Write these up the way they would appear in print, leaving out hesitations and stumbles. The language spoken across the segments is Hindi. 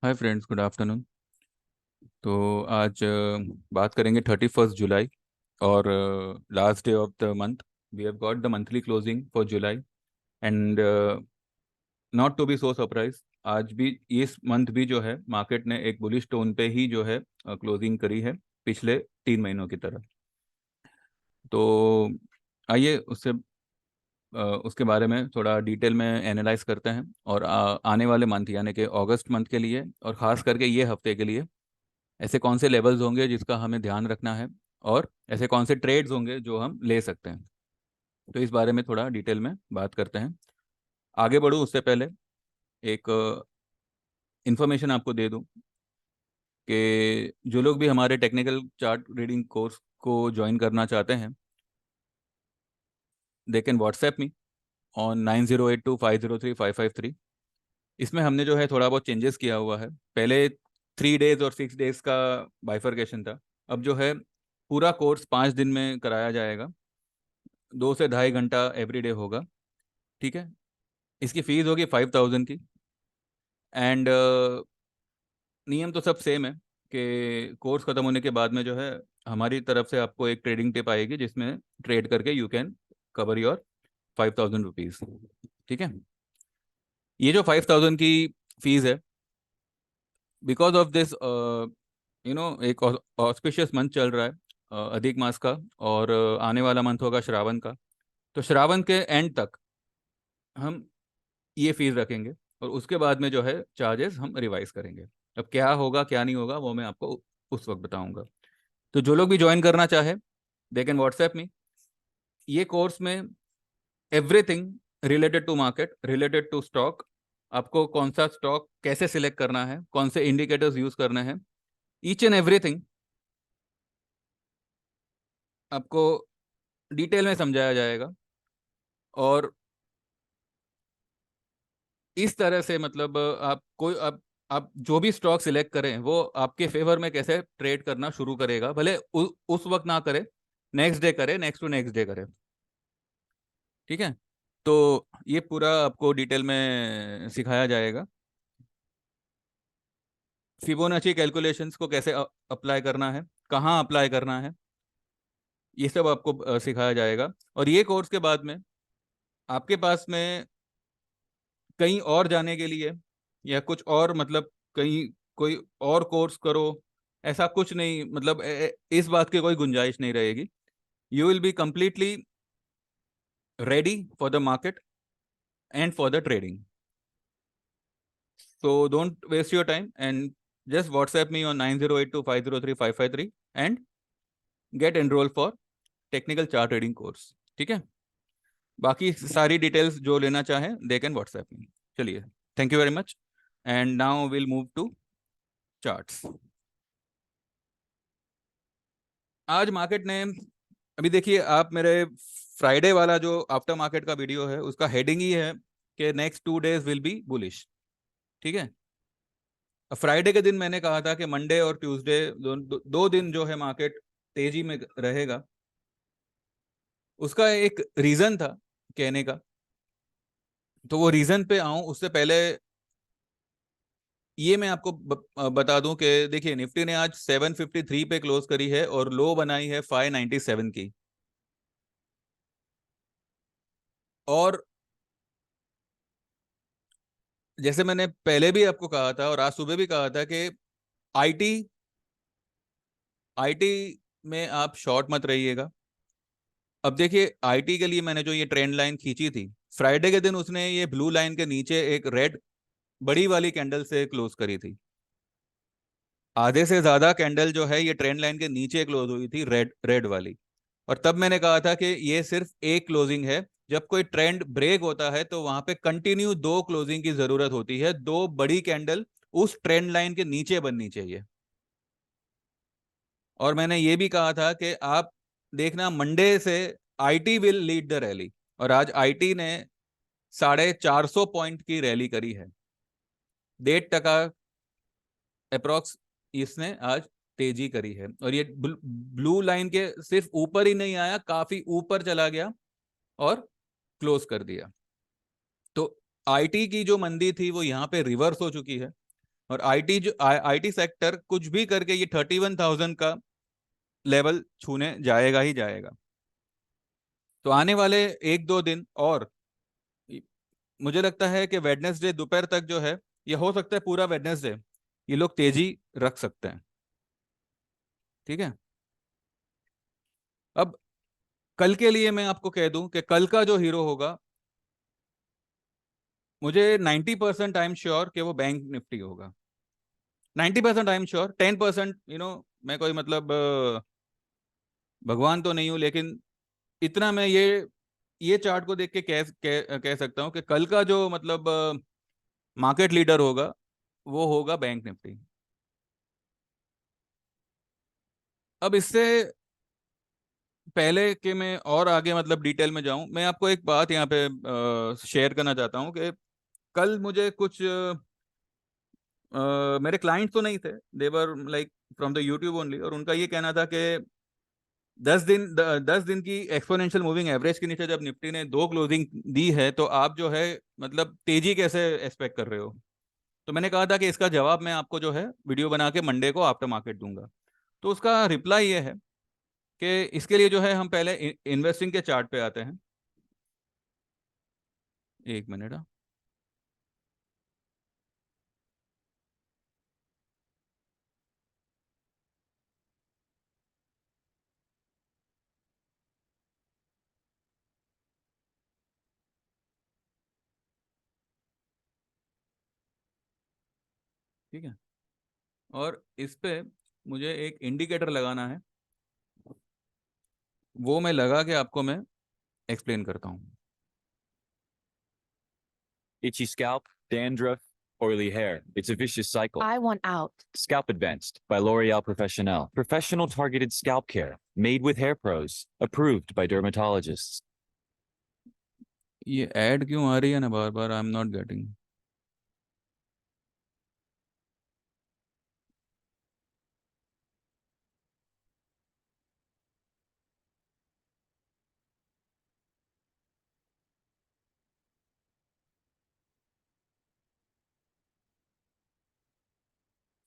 Hi friends, good afternoon. तो आज बात करेंगे 31 जुलाई और last day of the month. We have got the monthly closing for July and not to be so surprise, आज भी इस मंथ भी जो है मार्केट ने एक बुलिश टोन पे ही जो है क्लोजिंग करी है, पिछले 3 महीनों की तरह। तो आइए उसके बारे में थोड़ा डिटेल में एनालाइज करते हैं और आने वाले मंथ यानी कि अगस्त मंथ के लिए और ख़ास करके ये हफ्ते के लिए ऐसे कौन से लेवल्स होंगे जिसका हमें ध्यान रखना है, और ऐसे कौन से ट्रेड्स होंगे जो हम ले सकते हैं। तो इस बारे में थोड़ा डिटेल में बात करते हैं। आगे बढ़ूँ उससे पहले एक इन्फॉर्मेशन आपको दे दूं कि जो लोग भी हमारे टेक्निकल चार्ट रीडिंग कोर्स को ज्वाइन करना चाहते हैं, they can WhatsApp me on 9082503553। इसमें हमने जो है थोड़ा बहुत चेंजेस किया हुआ है। पहले 3 डेज और 6 डेज का बाइफरकेशन था। अब जो है पूरा कोर्स 5 दिन में कराया जाएगा, 2 से ढाई घंटा एवरी डे होगा। ठीक है। इसकी फीस होगी 5000 की। एंड नियम तो सब सेम है कि कोर्स खत्म होने के बाद में जो है हमारी तरफ से आपको एक ट्रेडिंग टिप आएगी जिसमें ट्रेड करके you can cover your 5000 rupees. ठीक है। ये जो 5000 की फीस है, बिकॉज ऑफ दिस एक ऑस्पिशियस मंथ चल रहा है, अधिक मास का, और आने वाला मंथ होगा श्रावण का। तो श्रावण के एंड तक हम ये फीस रखेंगे और उसके बाद में जो है चार्जेस हम रिवाइज करेंगे। अब क्या होगा क्या नहीं होगा वो मैं आपको उस वक्त बताऊंगा। तो जो लोग भी ज्वाइन करना चाहे, दे कैन व्हाट्सएप मी। ये कोर्स में everything related to market, related to stock, आपको कौन सा स्टॉक कैसे सिलेक्ट करना है, कौन से इंडिकेटर्स यूज करने हैं, ईच एंड एवरीथिंग आपको डिटेल में समझाया जाएगा। और इस तरह से मतलब आप जो भी स्टॉक सिलेक्ट करें वो आपके फेवर में कैसे ट्रेड करना शुरू करेगा, भले उस वक्त ना करे, नेक्स्ट डे करे, नेक्स्ट टू नेक्स्ट डे करे। ठीक है। तो ये पूरा आपको डिटेल में सिखाया जाएगा। फिबोनाची कैलकुलेशंस को कैसे अप्लाई करना है, कहाँ अप्लाई करना है, ये सब आपको सिखाया जाएगा। और ये कोर्स के बाद में आपके पास में कहीं और जाने के लिए या कुछ और मतलब कहीं कोई और कोर्स करो, ऐसा कुछ नहीं, मतलब इस बात की कोई गुंजाइश नहीं रहेगी। You will be completely ready for the market and for the trading. So don't waste your time and just WhatsApp me on 9082503553 and get enrol for technical chart trading course. ठीक है। बाकी सारी डिटेल्स जो लेना चाहें दे कैन व्हाट्सएप मी। चलिए, thank you very much and now will move to charts. आज मार्केट ने, अभी देखिए आप, मेरे फ्राइडे वाला जो आफ्टर मार्केट का वीडियो है उसका हेडिंग ही है कि next 2 days will be bullish. ठीक है। फ्राइडे के दिन मैंने कहा था कि मंडे और ट्यूसडे दो दिन जो है मार्केट तेजी में रहेगा। उसका एक रीजन था कहने का। तो वो रीजन पे आऊं उससे पहले ये मैं आपको बता दूं कि देखिए निफ्टी ने आज 753 पे क्लोज करी है और लो बनाई है 597 की। और जैसे मैंने पहले भी आपको कहा था और आज सुबह भी कहा था कि आईटी आईटी में आप शॉर्ट मत रहिएगा। अब देखिए आईटी के लिए मैंने जो ये ट्रेंड लाइन खींची थी फ्राइडे के दिन, उसने ये ब्लू लाइन के नीचे एक रेड बड़ी वाली कैंडल से क्लोज करी थी। आधे से ज्यादा कैंडल जो है ये ट्रेंड लाइन के नीचे क्लोज हुई थी, रेड रेड वाली। और तब मैंने कहा था कि ये सिर्फ एक क्लोजिंग है। जब कोई ट्रेंड ब्रेक होता है तो वहां पे कंटिन्यू दो क्लोजिंग की जरूरत होती है, दो बड़ी कैंडल उस ट्रेंड लाइन के नीचे बननी चाहिए। और मैंने ये भी कहा था कि आप देखना मंडे से IT will lead the rally. और आज आईटी ने 450 पॉइंट की रैली करी है, 1.5% अप्रोक्स इसने आज तेजी करी है। और ये ब्लू लाइन के सिर्फ ऊपर ही नहीं आया, काफी ऊपर चला गया और क्लोज कर दिया। तो आईटी की जो मंदी थी वो यहाँ पे रिवर्स हो चुकी है। और आईटी जो आईटी सेक्टर कुछ भी करके ये 31,000 का लेवल छूने जाएगा ही जाएगा। तो आने वाले एक दो दिन और मुझे लगता है कि वेडनेसडे दोपहर तक जो है, ये हो सकता है पूरा वेडनेसडे ये लोग तेजी रख सकते हैं। ठीक है। अब कल के लिए मैं आपको कह दूं कि कल का जो हीरो होगा, मुझे 90% आई एम श्योर कि वो बैंक निफ्टी होगा। 90% आई एम श्योर, 10% मैं कोई मतलब भगवान तो नहीं हूं, लेकिन इतना मैं ये चार्ट को देख के कह सकता हूं कि कल का जो मतलब मार्केट लीडर होगा वो होगा बैंक निफ्टी। अब इससे पहले कि मैं और आगे मतलब डिटेल में जाऊं, मैं आपको एक बात यहाँ पे शेयर करना चाहता हूँ कि कल मुझे कुछ मेरे क्लाइंट तो नहीं थे, they were like from the YouTube only, और उनका ये कहना था कि 10 दिन की एक्सपोनेंशियल मूविंग एवरेज के नीचे जब निफ्टी ने दो क्लोजिंग दी है, तो आप जो है मतलब तेजी कैसे एक्सपेक्ट कर रहे हो। तो मैंने कहा था कि इसका जवाब मैं आपको जो है वीडियो बना के मंडे को आफ्टर मार्केट दूंगा। तो उसका रिप्लाई ये है कि इसके लिए जो है हम पहले इन्वेस्टिंग के चार्ट पे आते हैं। एक मिनट। हाँ, ठीक है। और इस पे मुझे एक इंडिकेटर लगाना है, वो मैं लगा के आपको मैं एक्सप्लेन करता हूँ। Itchy scalp, dandruff, oily hair. It's a vicious cycle. I want out. Scalp Advanced by L'Oreal Professionnel. Professional targeted scalp care made with hair pros. Approved by dermatologists. ये ऐड क्यों आ रही है ना बार बार, I am not getting.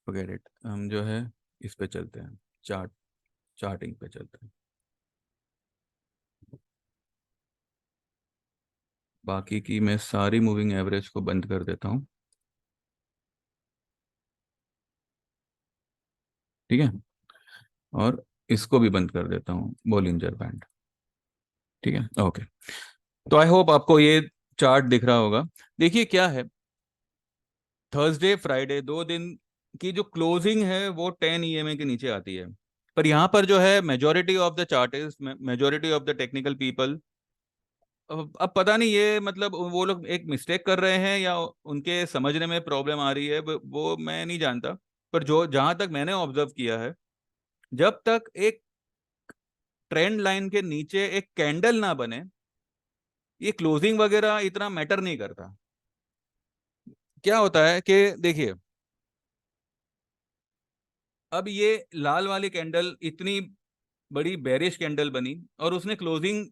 Forget it, हम जो है इस पे चलते हैं, चार्टिंग पे चलते हैं। बाकी की मैं सारी मूविंग एवरेज को बंद कर देता हूँ। ठीक है। और इसको भी बंद कर देता हूँ, बॉलिंजर बैंड। ठीक है, ओके। तो आई होप आपको ये चार्ट दिख रहा होगा। देखिए क्या है, थर्सडे फ्राइडे दो दिन की जो क्लोजिंग है वो 10 EMA के नीचे आती है। पर यहाँ पर जो है majority of the chartist, majority of the technical people, अब पता नहीं ये मतलब वो लोग एक मिस्टेक कर रहे हैं या उनके समझने में प्रॉब्लम आ रही है, वो मैं नहीं जानता। पर जो जहां तक मैंने ऑब्जर्व किया है, जब तक एक ट्रेंड लाइन के नीचे एक कैंडल ना बने, ये क्लोजिंग वगैरह इतना मैटर नहीं करता। क्या होता है कि देखिए, अब ये लाल वाली कैंडल इतनी बड़ी बेरिश कैंडल बनी और उसने क्लोजिंग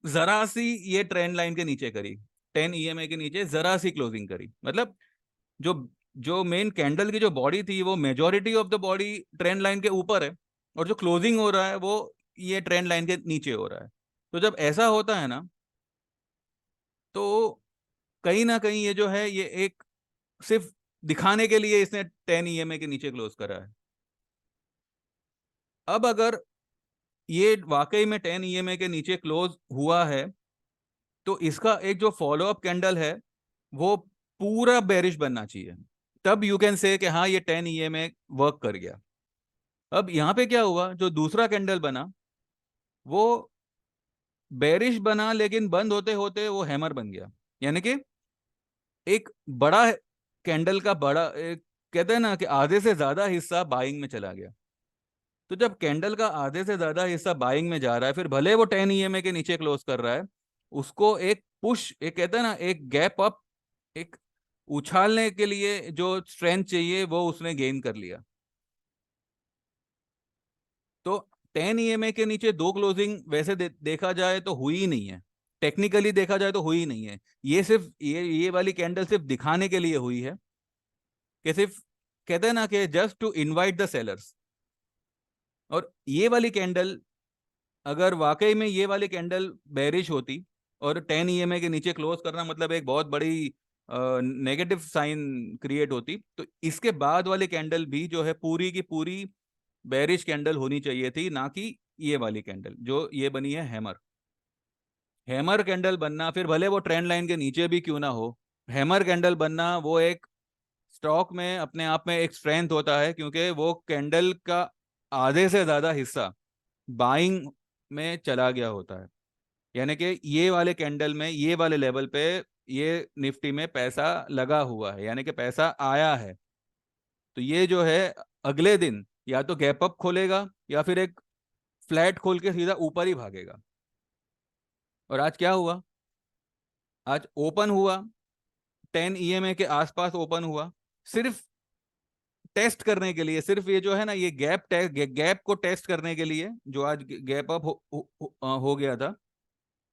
जरा सी ये ट्रेंड लाइन के नीचे करी, 10 EMA के नीचे जरा सी क्लोजिंग करी, मतलब जो जो मेन कैंडल की जो बॉडी थी वो majority of the body trend line के ऊपर है, और जो क्लोजिंग हो रहा है वो ये ट्रेंड लाइन के नीचे हो रहा है। तो जब ऐसा होता है ना, तो कहीं ना कहीं ये जो है ये एक सिर्फ दिखाने के लिए इसने 10 EMA के नीचे क्लोज करा है। अब अगर ये वाकई में 10 EMA के नीचे क्लोज हुआ है, तो इसका एक जो फॉलो अप कैंडल है वो पूरा बेरिश बनना चाहिए, तब यू कैन से कि हाँ ये 10 EMA वर्क कर गया। अब यहाँ पे क्या हुआ, जो दूसरा कैंडल बना वो बेरिश बना, लेकिन बंद होते होते वो हैमर बन गया, यानी कि एक बड़ा कैंडल का बड़ा कहते हैं ना कि आधे से ज्यादा हिस्सा बाइंग में चला गया। तो जब कैंडल का आधे से ज्यादा हिस्सा बाइंग में जा रहा है, फिर भले वो 10 EMA के नीचे क्लोज कर रहा है, उसको एक पुश, एक कहते हैं ना एक गैप अप, एक उछालने के लिए जो स्ट्रेंथ चाहिए वो उसने गेन कर लिया। तो 10 EMA के नीचे दो क्लोजिंग वैसे देखा जाए तो हुई ही नहीं है, टेक्निकली देखा जाए तो हुई ही नहीं है। ये सिर्फ ये वाली कैंडल सिर्फ दिखाने के लिए हुई है कि सिर्फ कहते हैं ना कि just to invite the sellers. और ये वाली कैंडल, अगर वाकई में ये वाली कैंडल बेरिश होती और 10 ईएमए के नीचे क्लोज करना मतलब एक बहुत बड़ी नेगेटिव साइन क्रिएट होती, तो इसके बाद वाली कैंडल भी जो है पूरी की पूरी बेरिश कैंडल होनी चाहिए थी, ना कि ये वाली कैंडल जो ये बनी है हैमर। हैमर कैंडल बनना, फिर भले वो ट्रेंड लाइन के नीचे भी क्यों ना हो, हैमर कैंडल बनना वो एक स्टॉक में अपने आप में एक स्ट्रेंथ होता है, क्योंकि वो कैंडल का आधे से ज्यादा हिस्सा बाइंग में चला गया होता है। यानी कि ये वाले कैंडल में, ये वाले लेवल पे ये निफ्टी में पैसा लगा हुआ है, यानी कि पैसा आया है। तो ये जो है अगले दिन या तो गैप अप खोलेगा या फिर एक फ्लैट खोल के सीधा ऊपर ही भागेगा। और आज क्या हुआ? आज ओपन हुआ 10 ईएमए के आसपास ओपन हुआ, सिर्फ टेस्ट करने के लिए, सिर्फ ये जो है ना ये गैप को टेस्ट करने के लिए, जो आज गैप अप हो गया था,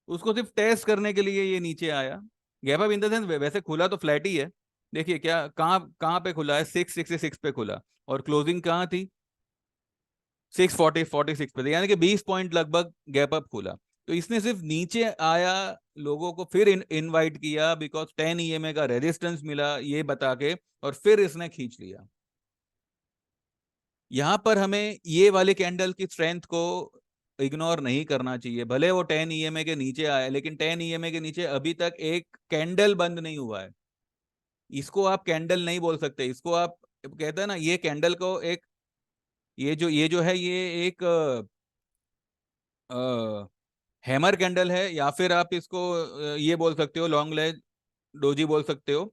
उसको सिर्फ टेस्ट करने के लिए ये नीचे आया। Gap up in the sense वैसे खुला तो फ्लैट ही है। देखिए क्या, कहाँ कहाँ पे खुला है, 666 पे खुला, और क्लोजिंग कहाँ थी, 646 पे थी, यानी कि 20 पॉइंट लगभग गैप अप खुला। तो इसने सिर्फ नीचे आया, लोगों को फिर इनवाइट किया बिकॉज 10 ईएमए का रेजिस्टेंस मिला ये बता के, और फिर इसने खींच लिया। यहां पर हमें ये वाले कैंडल की स्ट्रेंथ को इग्नोर नहीं करना चाहिए। भले वो 10 ईएमए के नीचे आया, लेकिन 10 ईएमए के नीचे अभी तक एक कैंडल बंद नहीं हुआ है। इसको आप कैंडल नहीं बोल सकते, इसको आप कहते हैं ना, ये कैंडल को एक, ये जो है ये एक हैमर कैंडल है, या फिर आप इसको ये बोल सकते हो लॉन्ग लेग डोजी बोल सकते हो,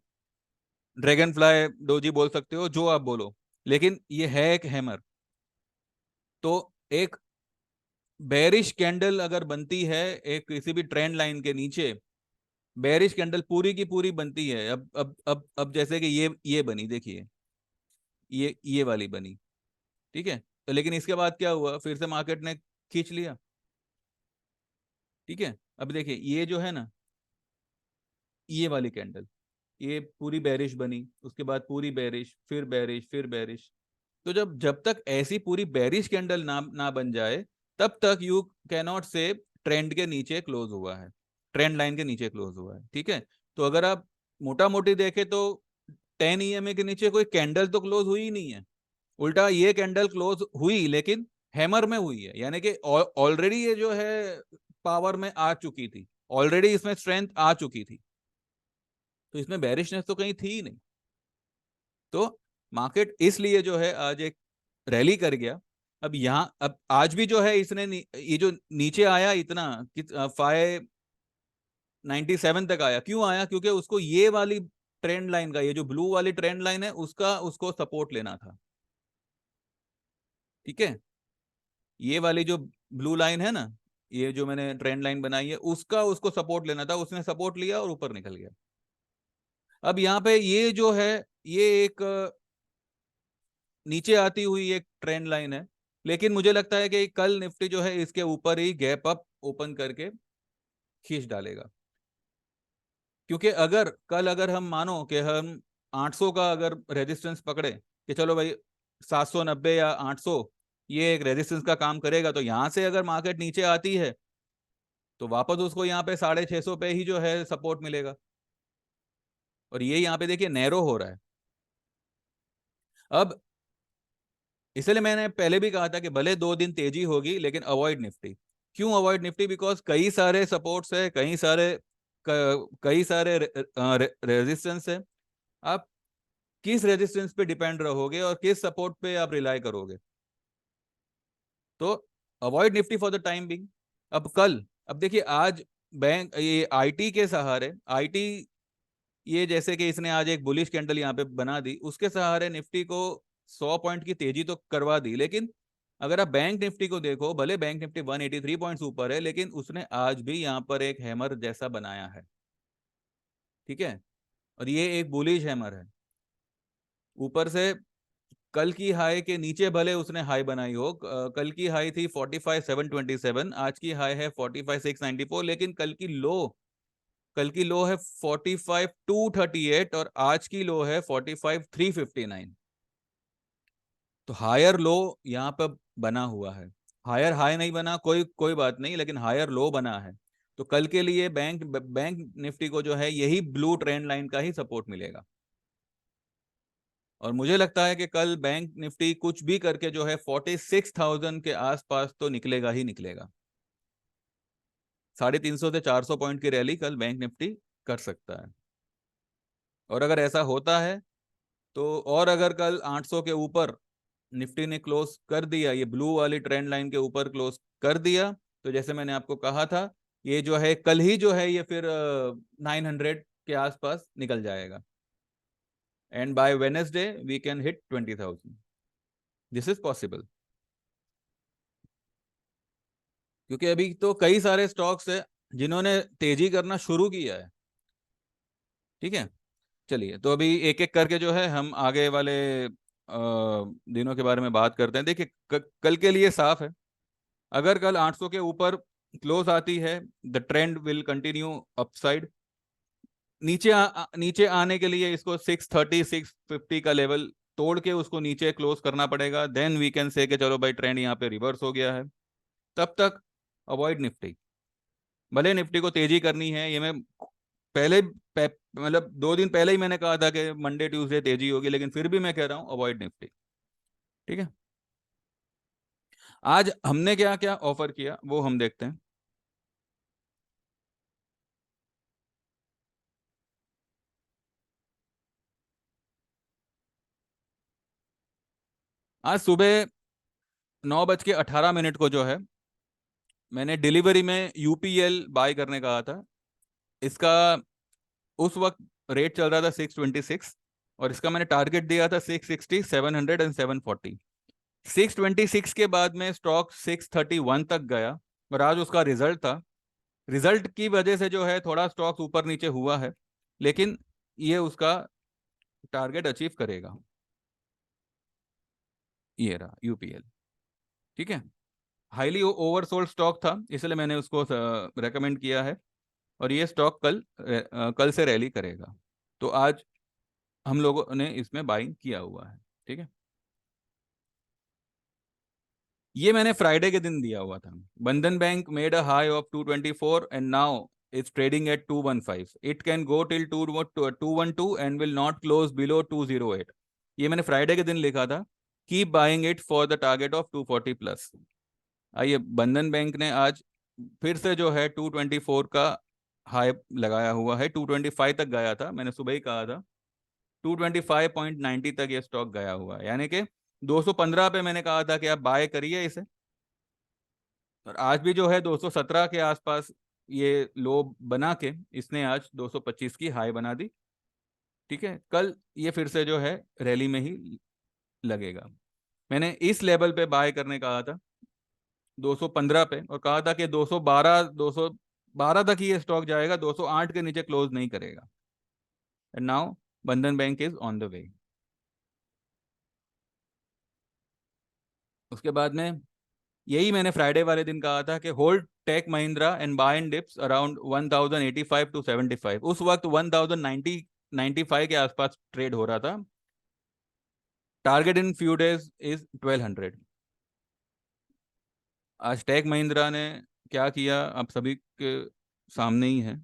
ड्रैगन फ्लाई डोजी बोल सकते हो, जो आप बोलो, लेकिन ये है एक हैमर। तो एक बेरिश कैंडल अगर बनती है एक किसी भी ट्रेंड लाइन के नीचे, बेरिश कैंडल पूरी की पूरी बनती है। अब जैसे कि ये बनी, देखिए ये वाली बनी, ठीक है। तो लेकिन इसके बाद क्या हुआ, फिर से मार्केट ने खींच लिया, ठीक है। अब देखिए ये जो है ना, ये वाली कैंडल, ये पूरी बेरिश बनी, उसके बाद पूरी बेरिश, फिर बेरिश, फिर बेरिश। तो जब जब तक ऐसी पूरी बेरिश कैंडल ना बन जाए, तब तक यू कैन नॉट से ट्रेंड के नीचे क्लोज हुआ है, ट्रेंड लाइन के नीचे क्लोज हुआ है, ठीक है। तो अगर आप मोटा मोटी देखें तो 10 ईएमए के नीचे कोई कैंडल तो क्लोज हुई ही नहीं है। उल्टा ये कैंडल क्लोज हुई, लेकिन हैमर में हुई है, यानी कि ऑलरेडी ये जो है पावर में आ चुकी थी, ऑलरेडी इसमें स्ट्रेंथ आ चुकी थी, तो इसमें बेरिशनेस तो कहीं थी ही नहीं। तो मार्केट इसलिए जो है आज एक रैली कर गया। अब यहाँ, अब आज भी जो है इसने ये जो नीचे आया इतना, 597 तक आया, क्यों आया? क्योंकि उसको ये वाली ट्रेंड लाइन का, ये जो ब्लू वाली ट्रेंड लाइन है उसका उसको सपोर्ट लेना था, ठीक है। ये वाली जो ब्लू लाइन है ना, ये जो मैंने ट्रेंड लाइन बनाई है, उसका उसको सपोर्ट लेना था, उसने सपोर्ट लिया और ऊपर निकल गया। अब यहाँ पे ये जो है, ये एक नीचे आती हुई एक ट्रेंड लाइन है, लेकिन मुझे लगता है कि कल निफ्टी जो है इसके ऊपर ही गैप अप ओपन करके खींच डालेगा। क्योंकि अगर कल, अगर हम मानो कि हम 800 का अगर रेजिस्टेंस पकड़े कि चलो भाई 790 या 800 ये एक रेजिस्टेंस का काम करेगा, तो यहां से अगर मार्केट नीचे आती है तो वापस उसको यहाँ पे 650 पे ही जो है सपोर्ट मिलेगा। और ये यहाँ पे देखिए नैरो हो रहा है। अब इसलिए मैंने पहले भी कहा था कि भले 2 दिन तेजी होगी, लेकिन अवॉइड निफ्टी। क्यों अवॉइड निफ्टी? बिकॉज कई सारे सपोर्ट्स है, कई सारे रेजिस्टेंस है। आप किस रेजिस्टेंस पे डिपेंड रहोगे और किस सपोर्ट पे आप रिलाई करोगे? तो avoid Nifty for the time being. अब देखिए आज बैंक, ये आईटी के सहारे, आईटी, ये जैसे कि इसने आज एक बुलिश कैंडल यहाँ पे बना दी, उसके सहारे निफ्टी को 100 पॉइंट की तेजी तो करवा दी। लेकिन अगर आप बैंक निफ्टी को देखो, भले बैंक निफ्टी 183 पॉइंट्स ऊपर है, लेकिन उसने आज भी यहाँ पर एक हैमर जैसा बनाया है, ठीक है। और ये एक बुलिश हैमर है। ऊपर से कल की हाई के नीचे भले उसने हाई बनाई हो, कल की हाई थी 45,727, आज की हाई है 45,694, लेकिन कल की लो है 45,238 और आज की लो है 45,359। तो हायर लो यहाँ पर बना हुआ है, हायर हाई नहीं बना, कोई कोई बात नहीं, लेकिन हायर लो बना है। तो कल के लिए बैंक बैंक निफ्टी को जो है यही ब्लू ट्रेंड लाइन का ही सपोर्ट मिलेगा। और मुझे लगता है कि कल बैंक निफ्टी कुछ भी करके जो है 46,000 के आसपास तो निकलेगा ही निकलेगा। 350 से 400 पॉइंट की रैली कल बैंक निफ्टी कर सकता है। और अगर ऐसा होता है तो, और अगर कल 800 के ऊपर निफ्टी ने क्लोज कर दिया, ये ब्लू वाली ट्रेंड लाइन के ऊपर क्लोज कर दिया, तो जैसे मैंने आपको कहा था, ये जो है कल ही जो है ये फिर 900 के आसपास निकल जाएगा। And by Wednesday we can hit 20,000। This is possible, क्योंकि अभी तो कई सारे स्टॉक्स है जिन्होंने तेजी करना शुरू किया है। ठीक है, चलिए तो अभी एक एक करके जो है हम आगे वाले दिनों के बारे में बात करते हैं। देखिए कल के लिए साफ है, अगर कल 800 के ऊपर क्लोज आती है, the trend will continue upside. नीचे आने के लिए इसको 630 650 का लेवल तोड़ के उसको नीचे क्लोज करना पड़ेगा, देन वी कैन से कि चलो भाई ट्रेंड यहाँ पे रिवर्स हो गया है। तब तक अवॉइड निफ्टी। भले निफ्टी को तेजी करनी है, ये मैं पहले मतलब 2 दिन पहले ही मैंने कहा था कि मंडे ट्यूसडे तेजी होगी, लेकिन फिर भी मैं कह रहा हूं अवॉइड निफ्टी। ठीक है, आज हमने क्या क्या ऑफर किया वो हम देखते हैं। आज सुबह 9:18 को जो है मैंने डिलीवरी में यूपीएल बाय करने कहा था। इसका उस वक्त रेट चल रहा था 626, और इसका मैंने टारगेट दिया था 660 700 एंड 740। 626 के बाद में स्टॉक 631 तक गया, और आज उसका रिजल्ट था। रिजल्ट की वजह से जो है थोड़ा स्टॉक्स ऊपर नीचे हुआ है, लेकिन ये उसका टारगेट अचीव करेगा। ये रहा यूपीएल। ठीक है, हाईली ओवरसोल्ड स्टॉक था, इसलिए मैंने उसको रेकमेंड किया है। और ये स्टॉक कल से रैली करेगा, तो आज हम लोगों ने इसमें बाइंग किया हुआ है। ठीक है, ये मैंने फ्राइडे के दिन दिया हुआ था। बंधन bank made a high of 224 and now it's trading at 215। It can go till 212 and will not close below 208। ये मैंने फ्राइडे के दिन लिखा था, keep buying it for the target of 240 plus. आइए, बंधन बैंक ने आज फिर से जो है 224 का हाई लगाया हुआ है। 225 तक गया था, मैंने सुबह ही कहा था। 225.90 तक ये स्टॉक गया हुआ है, यानी कि 215 पे मैंने कहा था कि आप बाय करिए इसे। और आज भी जो है 217 के आसपास ये लो बना के इसने आज 225 की हाई बना दी। ठीक है, कल ये फिर से जो है रैली में ही लगेगा। मैंने इस लेवल पे बाय करने कहा था 215 पे, और कहा था कि 212 तक ही ये स्टॉक जाएगा, 208 के नीचे क्लोज नहीं करेगा। एंड नाउ बंधन बैंक इज ऑन द वे। उसके बाद में यही मैंने फ्राइडे वाले दिन कहा था कि hold Tech Mahindra and buy and dips around 1085 to 75। उस वक्त 1095 के आसपास ट्रेड हो रहा था। Target in few days is 1200। आज टेक महिंद्रा ने क्या किया आप सभी के सामने ही है।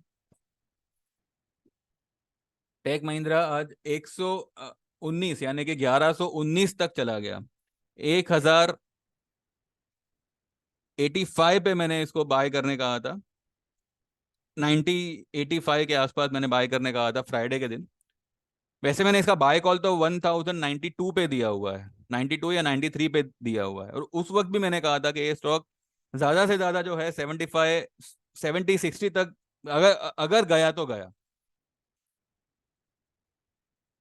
टेक महिंद्रा आज 119 यानी कि 1119 तक चला गया। 1085 पे मैंने इसको बाय करने कहा था। 9085 के आसपास मैंने बाय करने कहा था फ्राइडे के दिन। वैसे मैंने इसका बाय कॉल तो 1092 पे दिया हुआ है, 92 या 93 पे दिया हुआ है। और उस वक्त भी मैंने कहा था कि ये स्टॉक ज्यादा से ज्यादा जो है 75 70 60 तक अगर अगर गया तो गया।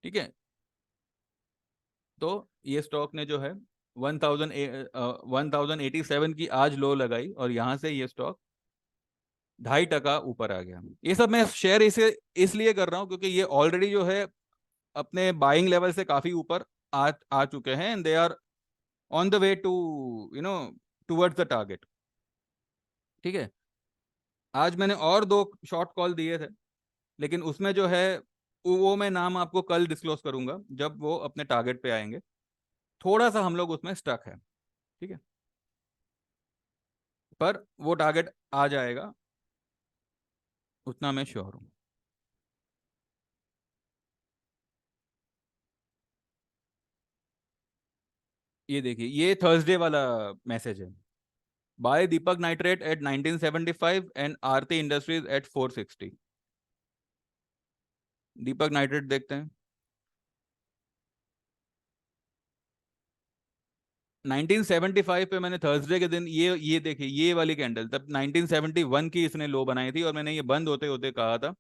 ठीक है, तो ये स्टॉक ने जो है 1087 की आज लो लगाई, और यहां से ये स्टॉक 2.5% ऊपर आ गया। ये सब मैं शेयर इसे इसलिए कर रहा हूं क्योंकि ये ऑलरेडी जो है अपने बाइंग लेवल से काफी ऊपर आ चुके हैं, and they are on the way to you know towards the target. ठीक है, आज मैंने और 2 शॉर्ट कॉल दिए थे, लेकिन उसमें जो है वो मैं नाम आपको कल डिस्क्लोज करूंगा जब वो अपने टारगेट पे आएंगे। थोड़ा सा हम लोग उसमें स्टक है, ठीक है, पर वो टारगेट आ जाएगा, उतना मैं श्योर हूँ। ये देखिए, ये थर्सडे वाला मैसेज है। Buy Deepak Nitrite at 1975 and Aarti Industries at 460। Deepak Nitrite देखते हैं। 1975 पे मैंने थर्सडे के दिन ये देखिए, ये वाली कैंडल तब 1971 की इसने लो बनाई थी, और मैंने ये बंद होते होते कहा था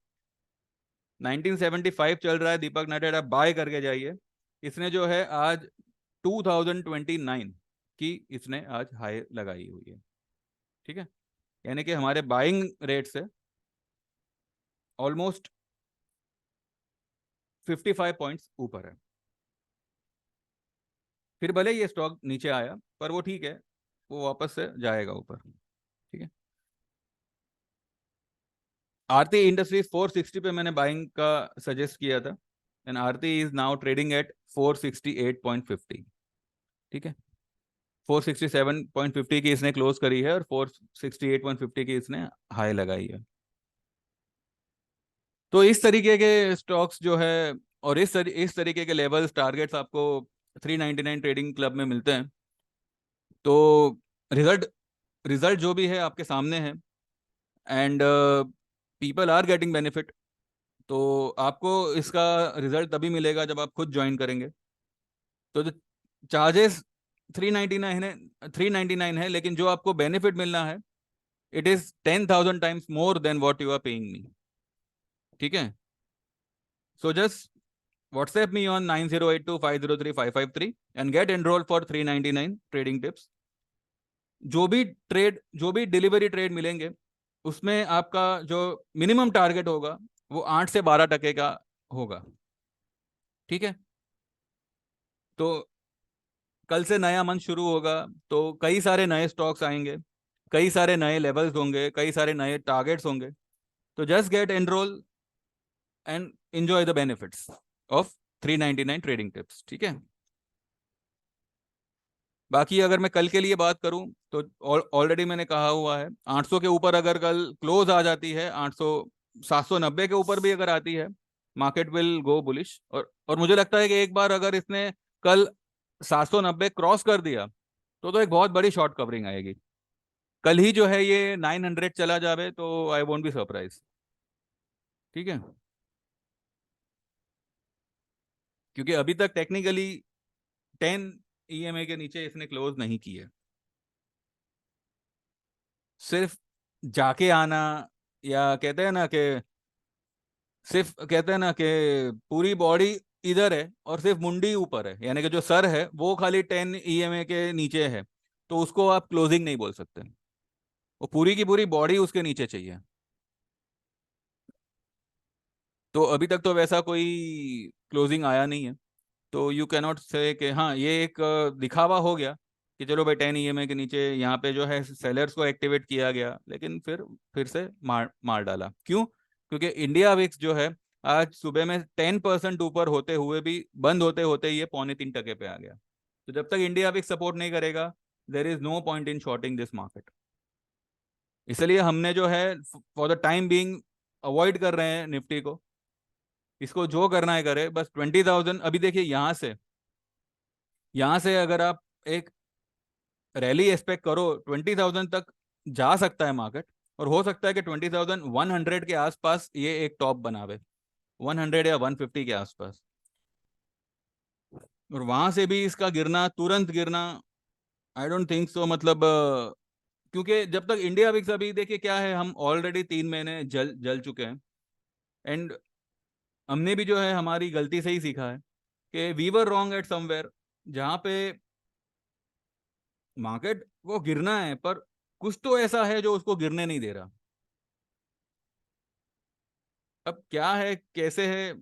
1975 चल रहा है, दीपक नाइट्रेट आप बाय करके जाइए। इसने जो है आज 2029 की इसने आज हाई लगाई हुई है, ठीक है, यानी कि हमारे बाइंग रेट से ऑलमोस्ट 55 पॉइंट्स ऊपर है। फिर भले ये स्टॉक नीचे आया, पर वो ठीक है, वो वापस से जाएगा ऊपर, ठीक है। आरती इंडस्ट्रीज 460 पे मैंने बाइंग का सजेस्ट किया था, and Aarti is now trading at 468.50, ठीक है। 467.50 की इसने क्लोज करी है, और 468.50 की इसने हाई लगाई है। तो इस तरीके के स्टॉक्स जो है, और इस तरीके के लेवल्स टारगेट्स आपको 399 ट्रेडिंग क्लब में मिलते हैं। तो रिजल्ट रिजल्ट जो भी है आपके सामने है, and people are getting benefit. तो आपको इसका रिजल्ट तभी मिलेगा जब आप खुद ज्वाइन करेंगे। तो जो चार्जेस 399 है, लेकिन जो आपको बेनिफिट मिलना है, it is 10,000 times more than what you are paying me, ठीक है। So just WhatsApp me on 9082503553 and get enrolled for 399 trading tips। जो भी डिलीवरी ट्रेड मिलेंगे, उसमें आपका जो मिनिमम टारगेट होगा वो 8 से 12% का होगा, ठीक है। तो कल से नया मंथ शुरू होगा, तो कई सारे नए स्टॉक्स आएंगे, कई सारे नए लेवल्स होंगे, कई सारे नए टारगेट्स होंगे। तो just get enrol and enjoy the benefits of 399 trading tips, ठीक है। बाकी अगर मैं कल के लिए बात करूं, तो ऑलरेडी मैंने कहा हुआ है, 800 के ऊपर अगर कल क्लोज आ जाती है, 800 790 के ऊपर भी अगर आती है, मार्केट विल गो बुलिश। और मुझे लगता है कि एक बार अगर इसने कल 790 क्रॉस कर दिया, तो एक बहुत बड़ी शॉर्ट कवरिंग आएगी। कल ही जो है ये 900 चला जावे तो आई वोंट बी सरप्राइज, ठीक है। क्योंकि अभी तक टेक्निकली 10 EMA के नीचे इसने क्लोज नहीं की है। सिर्फ जाके आना, या कहते हैं ना कि सिर्फ कहते हैं ना कि पूरी बॉडी इधर है और सिर्फ मुंडी ऊपर है, यानी कि जो सर है वो खाली 10 EMA के नीचे है, तो उसको आप क्लोजिंग नहीं बोल सकते। वो पूरी की पूरी बॉडी उसके नीचे चाहिए। तो अभी तक तो वैसा कोई क्लोजिंग आया नहीं है। तो यू कैनॉट से कि हाँ, ये एक दिखावा हो गया कि चलो भाई 10 EMA के नीचे यहाँ पे जो है सेलर्स को एक्टिवेट किया गया, लेकिन फिर से मार मार डाला। क्यों? क्योंकि इंडिया विक्स जो है आज सुबह में 10% ऊपर होते हुए भी बंद होते होते ये 3.25% पे आ गया। तो जब तक इंडिया विक्स सपोर्ट नहीं करेगा, there is no point in shorting this market. इसलिए हमने जो है for the time being avoid कर रहे हैं निफ्टी को। इसको जो करना है करे, बस 20,000। अभी देखिए, यहाँ से अगर आप एक रैली एक्सपेक्ट करो, 20,000 तक जा सकता है मार्केट, और हो सकता है कि 20,100 के आसपास ये एक टॉप बनावे, 100 या 150 के आसपास। और वहां से भी इसका गिरना, तुरंत गिरना, आई डोंट थिंक सो। मतलब क्योंकि जब तक इंडिया विक्स, अभी देखिए क्या है, हम ऑलरेडी 3 महीने जल जल चुके हैं, एंड हमने भी जो है हमारी गलती से ही सीखा है कि we were wrong at somewhere, जहाँ पे मार्केट को गिरना है, पर कुछ तो ऐसा है जो उसको गिरने नहीं दे रहा। अब क्या है, कैसे है,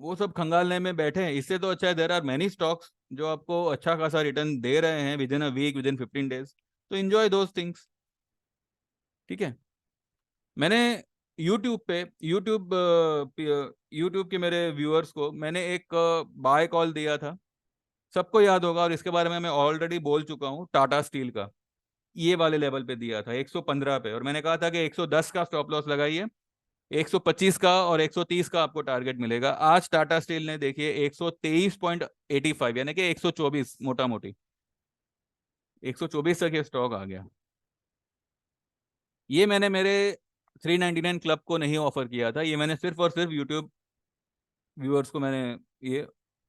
वो सब खंगालने में बैठे हैं। इससे तो अच्छा है देयर आर मेनी स्टॉक्स जो आपको अच्छा खासा रिटर्न दे रहे हैं within a week, within 15 days. तो एंजॉय दोज थिंग्स, ठीक है। मैंने यूट्यूब पे यूट्यूब के मेरे व्यूअर्स को मैंने एक बाय कॉल दिया था सबको याद होगा, और इसके बारे में मैं ऑलरेडी बोल चुका हूँ, टाटा स्टील का ये वाले लेवल पे दिया था 115 पे, और मैंने कहा था कि 110 का स्टॉप लॉस लगाइए, 125 का और 130 का आपको टारगेट मिलेगा। आज टाटा स्टील ने देखिए 123.85 यानी कि 124, मोटा मोटी 124 तक ये स्टॉक आ गया। ये मैंने मेरे 399 क्लब को नहीं ऑफर किया था, ये मैंने सिर्फ और सिर्फ यूट्यूब व्यूअर्स को मैंने ये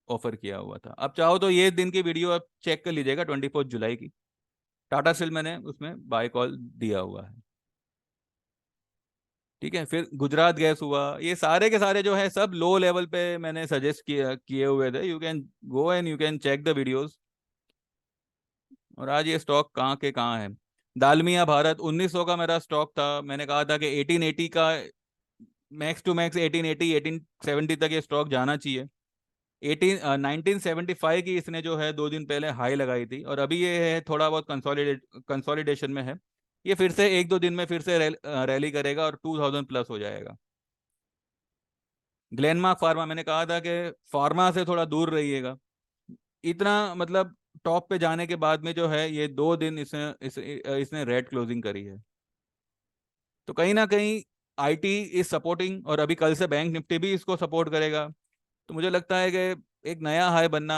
ऑफर किया हुआ था। अब चाहो तो ये दिन की वीडियो आप चेक कर लीजिएगा, 24 जुलाई की, टाटा स्टील मैंने उसमें बाय कॉल दिया हुआ है। ठीक है, फिर गुजरात गैस हुआ, ये सारे के सारे जो है सब लो लेवल पे मैंने सजेस्ट किए हुए थे। You can go and you can check the videos. और आज ये स्टॉक कहाँ के कहाँ है। दालमिया भारत 1900 का मेरा स्टॉक था, मैंने कहा था कि 1880 का मैक्स टू मैक्स 1880 1870 तक ये स्टॉक जाना चाहिए। 1975 की इसने जो है 2 दिन पहले हाई लगाई थी, और अभी ये है थोड़ा बहुत कंसोलिडेशन में है। ये फिर से 1-2 दिन में फिर से रैली करेगा और 2000 प्लस हो जाएगा। ग्लेनमार्क फार्मा, मैंने कहा था कि फार्मा से थोड़ा दूर रहिएगा। इतना मतलब टॉप पे जाने के बाद में जो है ये 2 दिन इसने रेड क्लोजिंग करी है। तो कहीं ना कहीं आईटी इज सपोर्टिंग, और अभी कल से बैंक निफ्टी भी इसको सपोर्ट करेगा। तो मुझे लगता है कि एक नया हाई बनना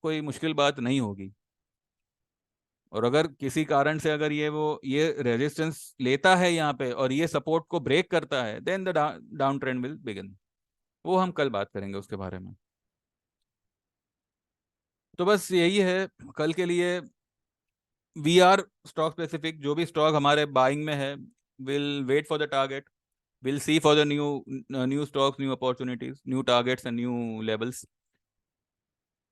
कोई मुश्किल बात नहीं होगी। और अगर किसी कारण से अगर ये रेजिस्टेंस लेता है यहाँ पे और ये सपोर्ट को ब्रेक करता है, then the down trend will begin. वो हम कल बात करेंगे उसके बारे में। तो बस यही है कल के लिए। वी आर स्टॉक स्पेसिफिक, जो भी स्टॉक हमारे बाइंग में है, will wait for the target, will see for the new stocks, new opportunities, new targets and new levels.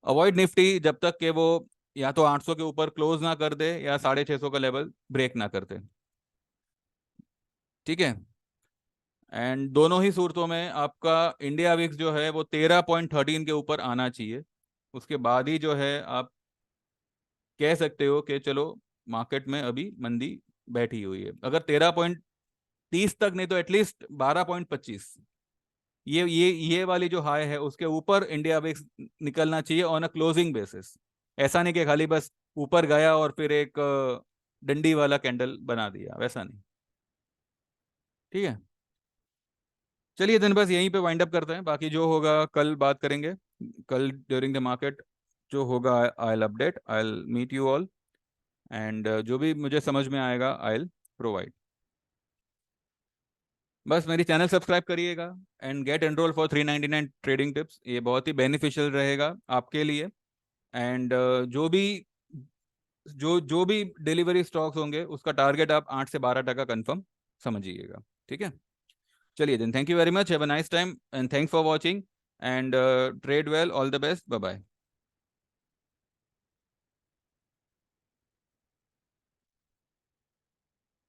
Avoid Nifty जब तक कि वो या तो 800 के ऊपर क्लोज ना कर दे या 650 का लेवल ब्रेक ना कर दे। ठीक है। एंड दोनों ही सूरतों में आपका इंडिया विक्स जो है वो 13.13 के ऊपर आना चाहिए। उसके बाद ही जो है आप कह सकते हो कि चलो मार्केट में अभी मंदी बैठी हुई है। अगर 13.30 तक नहीं तो एटलीस्ट 12.25, ये वाली जो हाई है उसके ऊपर इंडिया विक्स निकलना चाहिए ऑन अ क्लोजिंग बेसिस। ऐसा नहीं कि खाली बस ऊपर गया और फिर एक डंडी वाला कैंडल बना दिया, वैसा नहीं। ठीक है, चलिए दिन बस यहीं पे वाइंड अप करते हैं, बाकी जो होगा कल बात करेंगे। कल ड्यूरिंग द मार्केट जो होगा I will update, I will meet you all, and जो भी मुझे समझ में आएगा आई विल प्रोवाइड। बस मेरी चैनल सब्सक्राइब करिएगा and get enrol for 399 trading tips, ये बहुत ही बेनिफिशियल रहेगा आपके लिए। एंड जो जो भी डिलीवरी स्टॉक्स होंगे उसका टारगेट आप 8 से 12 टका कंफर्म समझिएगा। ठीक है, चलिए दिन, thank you very much, have a nice time and thanks for watching, and trade well, all the best, bye bye.